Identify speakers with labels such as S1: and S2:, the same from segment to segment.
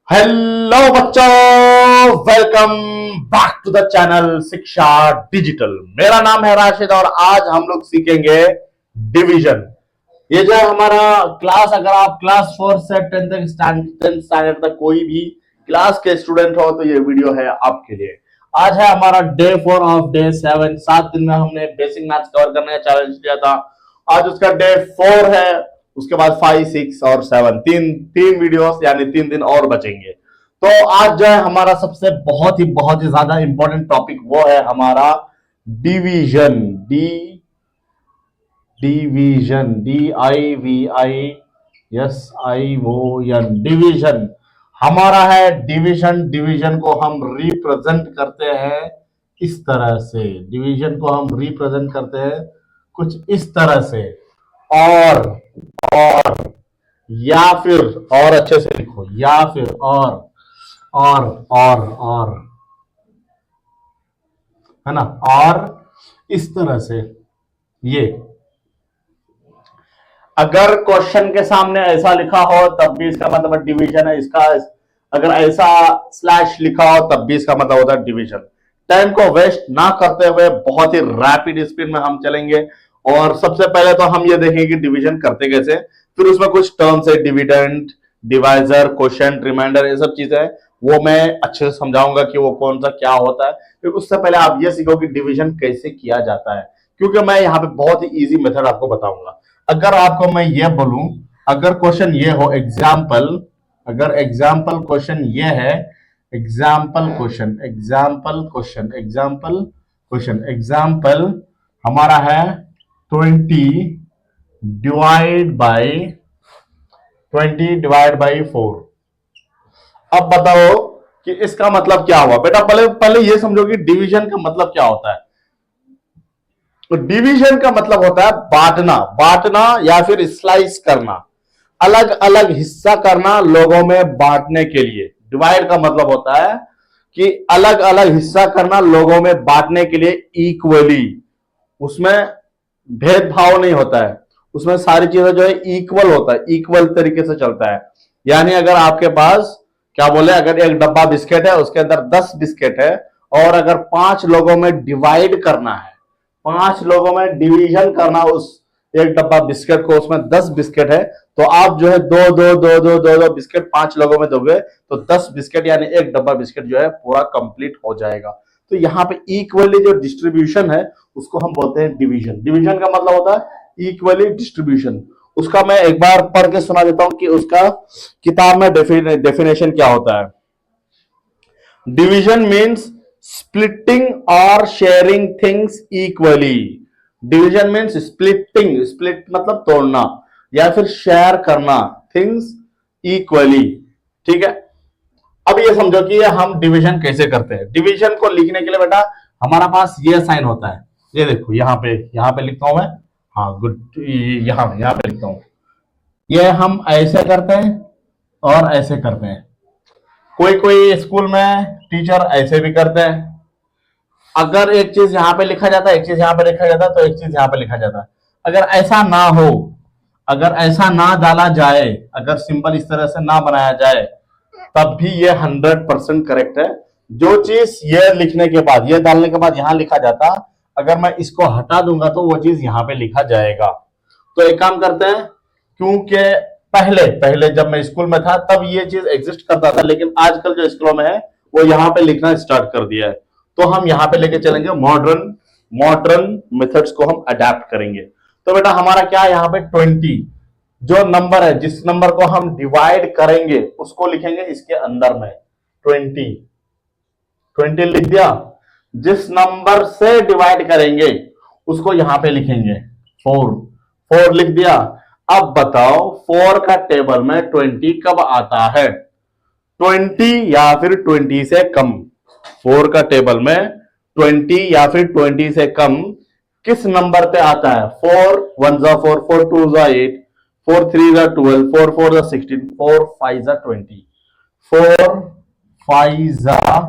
S1: Hello बच्चों, welcome back to the channel Shiksha digital. मेरा नाम है राशिद और आज हम लोग सीखेंगे डिवीजन। ये जो है हमारा क्लास, अगर आप क्लास 4 से 10 तक टेंथ स्टैंडर्ड तक कोई भी क्लास के स्टूडेंट हो तो ये वीडियो है आपके लिए। आज है हमारा डे 4 ऑफ डे 7। 7 दिन में हमने बेसिक मैथ्स कवर करने का चैलेंज लिया था। आज उसका डे 4 है। उसके बाद 5, 6 और 7 तीन तीन वीडियोस यानी 3 दिन और बचेंगे। तो आज जो है हमारा सबसे बहुत ही ज्यादा इंपॉर्टेंट टॉपिक वो है हमारा डिवीजन। डिवीजन DIVISION डिवीजन हमारा है। डिवीजन को हम रिप्रेजेंट करते हैं इस तरह से। डिवीजन को हम रिप्रेजेंट करते हैं कुछ इस तरह से। और या फिर और अच्छे से लिखो, या फिर और है ना, और इस तरह से। ये अगर क्वेश्चन के सामने ऐसा लिखा हो तब भी इसका मतलब डिवीजन है। इसका अगर ऐसा स्लैश लिखा हो तब भी इसका मतलब होता है डिवीजन। टाइम को वेस्ट ना करते हुए बहुत ही रैपिड स्पीड में हम चलेंगे। और सबसे पहले तो हम ये देखेंगे कि डिवीजन करते कैसे। फिर उसमें कुछ टर्म्स है, डिविडेंड, डिवाइजर, क्वोशिएंट, रिमाइंडर, ये सब चीजें वो मैं अच्छे से समझाऊंगा कि वो कौन सा क्या होता है। फिर उससे पहले आप ये सीखो कि डिवीजन कैसे किया जाता है, क्योंकि मैं यहाँ पे बहुत ही इजी मेथड आपको बताऊंगा। अगर आपको मैं ये बोलूं, अगर क्वेश्चन ये हो एग्जाम्पल, अगर एग्जाम्पल क्वेश्चन ये है, एग्जाम्पल हमारा है 20 डिवाइड बाई 4। अब बताओ कि इसका मतलब क्या हुआ। बेटा पहले पहले ये समझो कि डिवीजन का मतलब क्या होता है। तो डिवीजन का मतलब होता है बांटना या फिर स्लाइस करना, अलग अलग हिस्सा करना लोगों में बांटने के लिए। डिवाइड का मतलब होता है कि अलग अलग हिस्सा करना लोगों में बांटने के लिए इक्वली। उसमें भेदभाव नहीं होता है, उसमें सारी चीजें जो है इक्वल होता है, इक्वल तरीके से चलता है। यानी अगर आपके पास क्या बोले, अगर एक डब्बा बिस्किट है उसके अंदर 10 बिस्किट है और अगर 5 लोगों में डिवाइड करना है, 5 लोगों में डिवीजन करना उस एक डब्बा बिस्किट को, उसमें 10 बिस्किट है, तो आप जो है दो बिस्किट 5 लोगों में दोगे तो 10 बिस्किट यानी एक डब्बा बिस्किट जो है पूरा कंप्लीट हो जाएगा। तो यहाँ पे इक्वली जो डिस्ट्रीब्यूशन है उसको हम बोलते हैं डिवीजन। डिवीजन का मतलब होता है इक्वली डिस्ट्रीब्यूशन। उसका मैं एक बार पढ़ के सुना देता हूं कि उसका किताब में डेफिनेशन क्या होता है। Division means splitting or sharing things equally। Division means splitting, split मतलब तोड़ना, या फिर शेयर करना थिंग्स इक्वली। ठीक है, अब ये समझो कि हम डिवीजन कैसे करते हैं। डिवीजन को लिखने के लिए बेटा हमारा पास ये साइन होता है। ये देखो यहाँ पे लिखता हूं मैं। हाँ गुड, यहाँ पे लिखता हूं। ये हम ऐसे करते हैं और ऐसे करते हैं। कोई कोई स्कूल में टीचर ऐसे भी करते हैं। अगर एक चीज यहां पे लिखा जाता है, एक चीज यहां पे लिखा जाता है, तो एक चीज यहां पे लिखा जाता है। अगर ऐसा ना हो, अगर ऐसा ना डाला जाए, अगर सिंबल इस तरह से ना बनाया जाए, तब भी ये 100% करेक्ट है। जो चीज ये लिखने के बाद, ये डालने के बाद यहां लिखा जाता, अगर मैं इसको हटा दूंगा तो वो चीज यहां पे लिखा जाएगा। तो एक काम करते हैं, क्योंकि पहले पहले जब मैं स्कूल में था तब ये चीज एग्जिस्ट करता था, लेकिन आजकल जो स्कूलों में है वो यहाँ पे लिखना स्टार्ट कर दिया है। तो हम यहाँ पे लेके चलेंगे, मॉडर्न मेथड्स को हम अडेप्ट करेंगे। तो बेटा हमारा क्या है, यहाँ पे 20 जो नंबर है, जिस नंबर को हम डिवाइड करेंगे उसको लिखेंगे इसके अंदर में 20 लिख दिया। जिस नंबर से डिवाइड करेंगे उसको यहां पे लिखेंगे 4 लिख दिया। अब बताओ 4 का टेबल में 20 कब आता है, 20 या फिर 20 से कम। 4 का टेबल में 20 या फिर 20 से कम किस नंबर पे आता है। 4 1 जा 4, 4 2 जा 8, 4 3 जा 12, 4 4 जा 16, 4 5 जा 20, 4 5 जा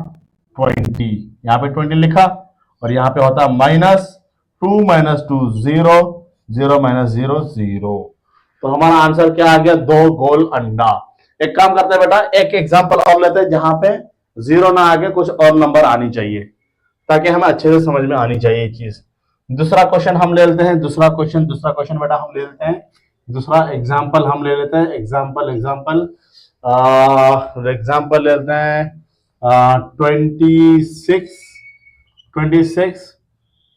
S1: 20। यहां पे 20 लिखा और यहां पे होता है -2 -2 0, 0 -0 0। तो हमारा आंसर क्या आ गया, 2 गोल अंडा। एक काम करते हैं बेटा, एक एग्जांपल और लेते हैं जहां पे जीरो ना आगे कुछ और नंबर आनी चाहिए, ताकि हमें अच्छे से समझ में आनी चाहिए ये चीज। दूसरा क्वेश्चन हम ले लेते हैं, दूसरा क्वेश्चन बेटा हम ले लेते हैं, दूसरा एग्जाम्पल हम ले लेते हैं, एग्जाम्पल ले लेते हैं 26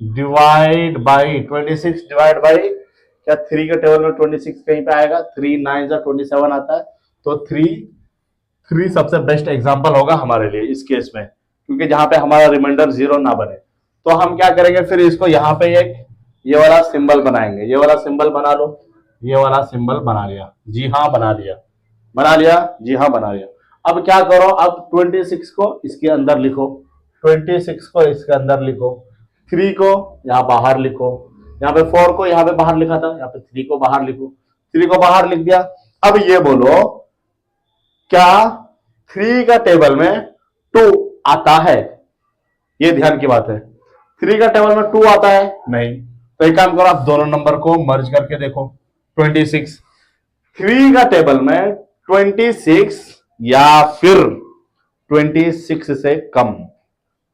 S1: डिवाइड बाई क्या, थ्री के टेबल में 26 कहीं पे आएगा, 3 9 27 आता है, तो थ्री सबसे बेस्ट एग्जाम्पल होगा हमारे लिए इस केस में, क्योंकि जहां पे हमारा रिमाइंडर जीरो ना बने। तो हम क्या करेंगे, फिर इसको यहाँ पे एक ये वाला सिंबल बनाएंगे, ये वाला सिंबल बना लो, ये वाला सिंबल बना लिया, जी हाँ बना लिया, जी हाँ बना लिया। अब क्या करो, अब 26 को इसके अंदर लिखो, 26 को इसके अंदर लिखो, 3 को यहाँ बाहर लिखो, यहाँ पे 4 को यहाँ पे बाहर लिखा था, यहाँ पे 3 को बाहर लिखो, 3 को बाहर लिख दिया। अब ये बोलो क्या 3 का टेबल में 2 आता है? ये ध्यान की बात है, 3 का टेबल में 2 आता है नहीं, तो एक काम करो, आप दोनों नंबर को मर्ज करके देखो, 26 3 का टेबल में 26 या फिर 26 से कम,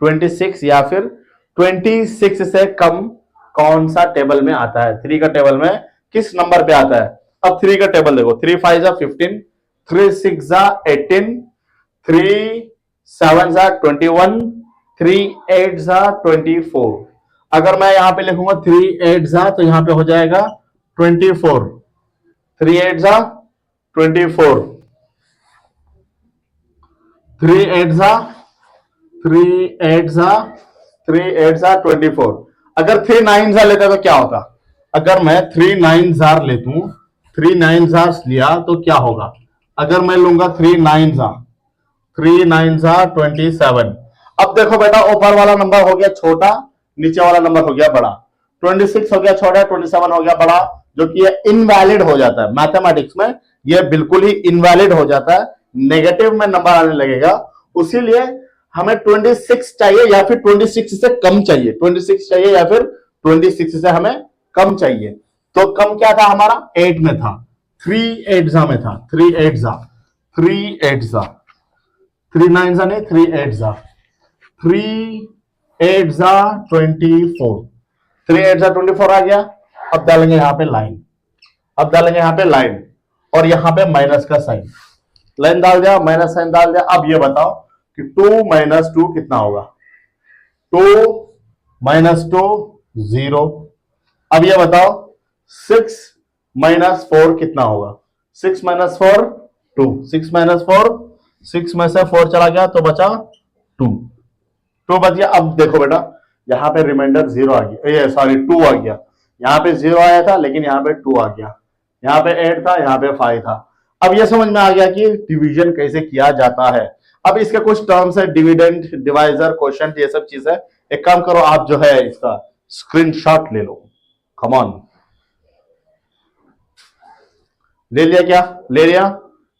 S1: 26 या फिर 26 से कम कौन सा टेबल में आता है? 3 का टेबल में किस नंबर पे आता है? अब 3 का टेबल देखो, 3 5 15, 3 6 18, 3 7 21, 3 8 24। अगर मैं यहां पे लिखूंगा 3 8 तो यहां पे हो जाएगा 24, 3 8 24, 3 8 24। अगर 3 9 लेता तो क्या होता? अगर मैं 3 9 लेतूं, 3 9 लिया तो क्या होगा? अगर मैं लूंगा 3 9 27। अब देखो बेटा, ऊपर वाला नंबर हो गया छोटा, नीचे वाला नंबर हो गया बड़ा, 26 हो गया छोटा, 27 हो गया बड़ा, जो कि ये इनवैलिड हो जाता है मैथमेटिक्स में, ये बिल्कुल ही इनवैलिड हो जाता है, नेगेटिव में नंबर आने लगेगा। उसीलिए हमें 26 चाहिए या फिर 26 से कम चाहिए, 26 चाहिए या फिर 26 से हमें कम चाहिए। तो कम क्या था हमारा? 8 में था, 3 8 में था, 3 8 3 9 नहीं, 3 8 3 8 24, 3 8 24 आ गया। अब डालेंगे यहाँ पे लाइन, और यहाँ पे माइनस का साइन, लाइन डाल दिया, माइनस साइन डाल दिया। अब ये बताओ कि 2 - 2 कितना होगा? 2 - 2 0। अब ये बताओ 6 - 4 कितना होगा? 6 - 4 2, 6 - 4, 6 में से 4 चला गया तो बचा 2 बच गया। अब देखो बेटा, यहाँ पे रिमाइंडर 0 आ गया, ये सॉरी 2 आ गया, यहाँ पे 0 आया था लेकिन यहाँ पे 2 आ गया, यहाँ पे 8 था, यहाँ पे 5 था। अब ये समझ में आ गया कि डिवीजन कैसे किया जाता है। अब इसके कुछ टर्म्स है, डिविडेंड, डिवाइजर, क्वोशिएंट, ये सब चीज है। एक काम करो, आप जो है इसका स्क्रीनशॉट ले लो, कम ऑन, ले लिया क्या? ले लिया,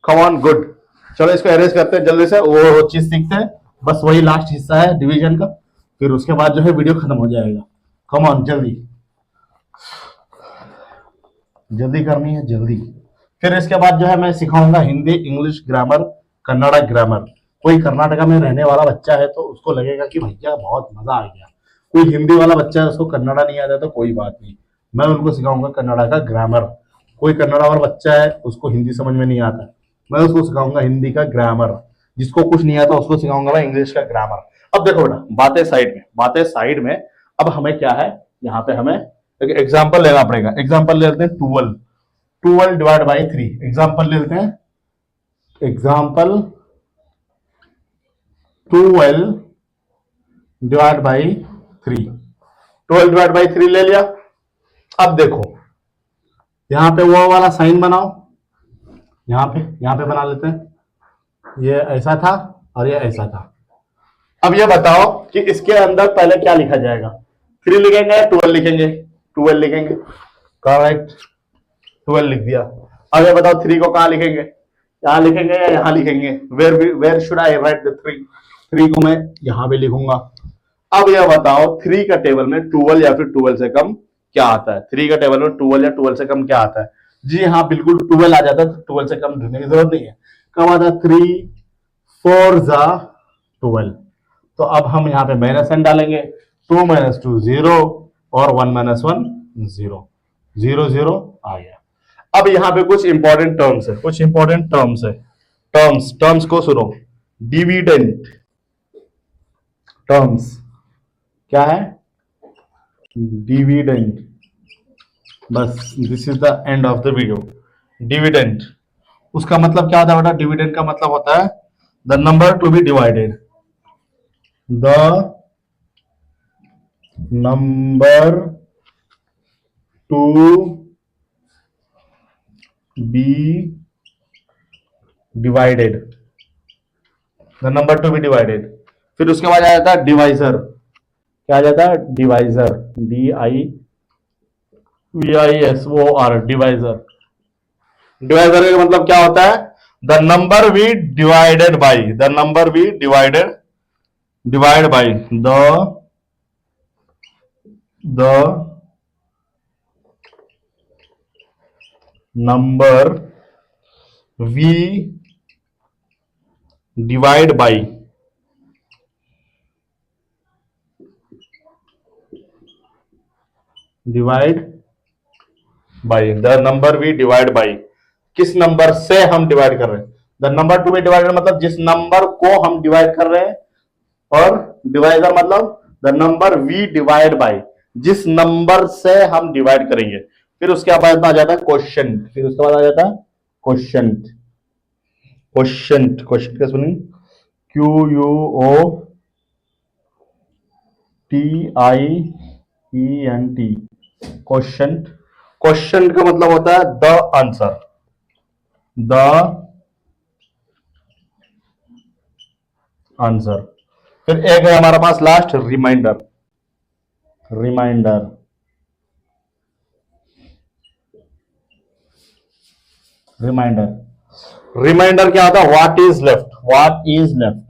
S1: कम ऑन, गुड। चलो इसको अरेंज करते हैं जल्दी से, वो चीज सीखते हैं, बस वही लास्ट हिस्सा है डिवीजन का, फिर उसके बाद जो है वीडियो खत्म हो जाएगा। कम ऑन, जल्दी करनी है, जल्दी। फिर इसके बाद जो है मैं सिखाऊंगा Hindi, English grammar, Kannada grammar. कोई कर्नाटका में रहने वाला बच्चा है तो उसको लगेगा कि भैया बहुत मजा आ गया, कोई हिंदी वाला बच्चा है उसको कन्नड़ा नहीं आता तो कोई बात नहीं, मैं उनको सिखाऊंगा कन्नड़ा का ग्रामर। कोई कन्नड़ा वाला बच्चा है उसको हिंदी समझ में नहीं आता, मैं उसको सिखाऊंगा हिंदी का ग्रामर। जिसको कुछ नहीं आता उसको सिखाऊंगा मैं इंग्लिश का ग्रामर। अब देखो बेटा, बातें साइड में। अब हमें क्या है, यहाँ पे हमें एक एग्जाम्पल लेना पड़ेगा। एग्जाम्पल ले लेते हैं 12 डिवाइड बाई 3। एग्जाम्पल ले लेते हैं, example 12 divide by 3। 12 divide by 3 ले लिया। अब देखो यहां पे वो वाला साइन बनाओ, यहां पे बना लेते हैं, ये ऐसा था और ये ऐसा था। अब ये बताओ कि इसके अंदर पहले क्या लिखा जाएगा? 3 लिखेंगे या 12 लिखेंगे? 12 लिखेंगे, करेक्ट, 12 लिख दिया। अब ये बताओ 3 को कहां लिखेंगे? यहां लिखेंगे या यहां लिखेंगे? Where should I write the 3 को मैं यहां पे लिखूंगा। अब यह बताओ 3 का टेबल में 12 या फिर 12 से कम क्या आता है? 3 का टेबल में 12 या 12 से कम क्या आता है? जी हाँ, बिल्कुल 12 आ जाता है, तो 12 से कम ढूंढने की जरूरत नहीं है। कब आता है 3 4 जा 12। तो अब हम यहाँ पे माइनस एन डालेंगे, 2 - 2 0 और 1 - 1 0, 0 0 आ गया। अब यहाँ पे कुछ इंपॉर्टेंट टर्म्स है, कुछ इंपॉर्टेंट टर्म्स है। टर्म्स को सुनो। डिविडेंड टर्म्स क्या है? डिविडेंड। बस this is the end of the video. Dividend उसका मतलब क्या होता है बेटा? डिविडेंड का मतलब होता है the number to be divided, the number to be divided, the number to be divided. फिर उसके बाद आ जाता है डिवाइजर। क्या आ जाता है? Divisor, DIVISOR, divisor. डिवाइजर का मतलब क्या होता है? The number we divided by, the number we divide by the number we divide by the number we divide by. किस नंबर से हम डिवाइड कर रहे हैं? The number to be divided मतलब जिस नंबर को हम डिवाइड कर रहे हैं, और डिवाइजर मतलब the number we divide by, जिस नंबर से हम डिवाइड करेंगे। फिर उसके बाद आ जाता है क्वेश्चन, फिर उसके बाद आ जाता है क्वेश्चन। क्वेश्चन क्या सुनी? QUOTIENT, question. क्वेश्चन का मतलब होता है द आंसर, द आंसर। फिर एक है हमारे पास लास्ट रिमाइंडर। रिमाइंडर रिमाइंडर क्या होता है? What is left, what is left,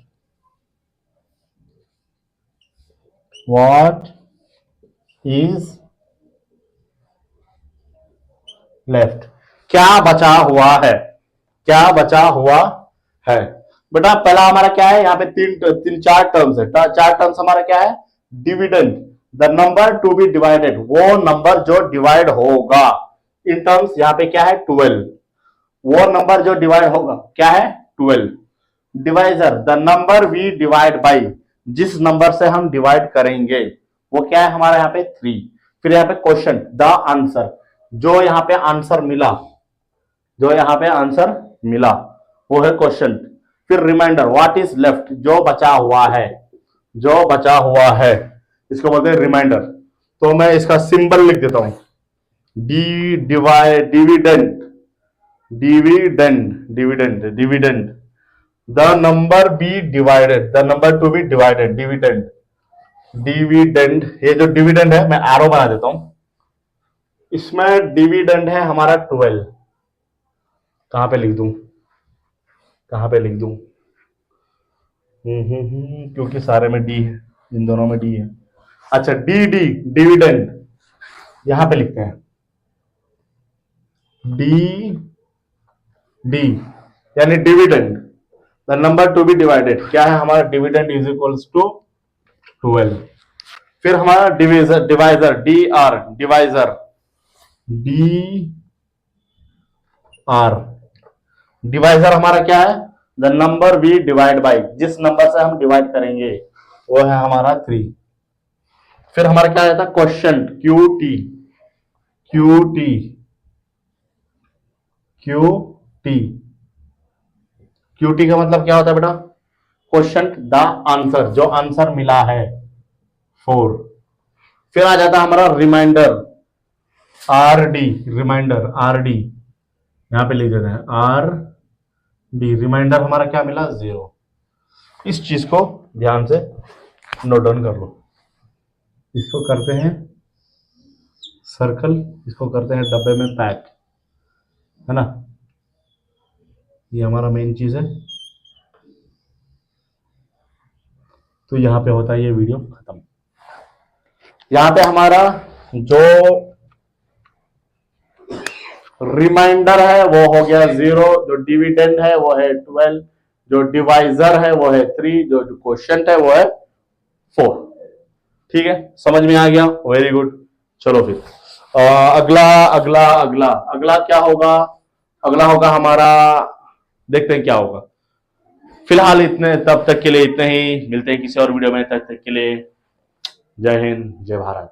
S1: what is left, क्या बचा हुआ है, क्या बचा हुआ है। बेटा पहला हमारा क्या है? यहाँ पे तीन चार टर्म्स है। चार टर्म्स हमारा क्या है? Dividend, the number to be divided, वो नंबर जो डिवाइड होगा। इन टर्म्स यहाँ पे क्या है? 12, वो नंबर जो डिवाइड होगा क्या है? 12। Divisor, the number we divide by, जिस नंबर से हम डिवाइड करेंगे वो क्या है हमारा? यहाँ पे 3। फिर यहाँ पे क्वेश्चन, द आंसर, जो यहाँ पे आंसर मिला, जो यहाँ पे आंसर मिला वो है क्वेश्चन। फिर रिमाइंडर, व्हाट इज लेफ्ट, जो बचा हुआ है, जो बचा हुआ है, इसको बोलते हैं रिमाइंडर। तो मैं इसका सिंबल लिख देता हूं, dividend, dividend, the number be divided, the number to be divided, dividend, dividend. ये जो डिविडेंड है मैं एरो बना देता हूं, इसमें डिविडेंड है हमारा 12। कहां पे लिख दूं, कहां पे लिख दूं? क्योंकि सारे में डी है, इन दोनों में डी है। अच्छा, डी डिविडेंड यहां पे लिखते हैं, डी डी यानी dividend, the number to be divided. क्या है हमारा? Dividend is equals to 12। फिर हमारा divisor, DR, divisor, D R. Divisor हमारा क्या है? The number we divide by, जिस नंबर से हम डिवाइड करेंगे वो है हमारा 3। फिर हमारा क्या रहता है? Question, QT, QT, QT, QT का मतलब क्या होता है बेटा? क्वेश्चन, द आंसर, जो आंसर मिला है 4। फिर आ जाता है हमारा रिमाइंडर, RD, रिमाइंडर RD, यहां पे लिख देते हैं RD। रिमाइंडर हमारा क्या मिला? 0। इस चीज को ध्यान से नोट डाउन कर लो। इसको करते हैं सर्कल, इसको करते हैं डब्बे में पैक, है ना। ये हमारा मेन चीज है। तो यहां पे होता है ये वीडियो खत्म। यहां पे हमारा जो रिमाइंडर है वो हो गया 0, जो डिविडेंड है वो है 12, जो डिवाइजर है वो है 3, जो क्वोशिएंट है वो है 4। ठीक है, समझ में आ गया, वेरी गुड। चलो फिर अगला अगला अगला अगला क्या होगा? अगला होगा हमारा, देखते हैं क्या होगा। फिलहाल इतने, तब तक के लिए इतने ही, मिलते हैं किसी और वीडियो में, तब तक के लिए जय हिंद जय भारत।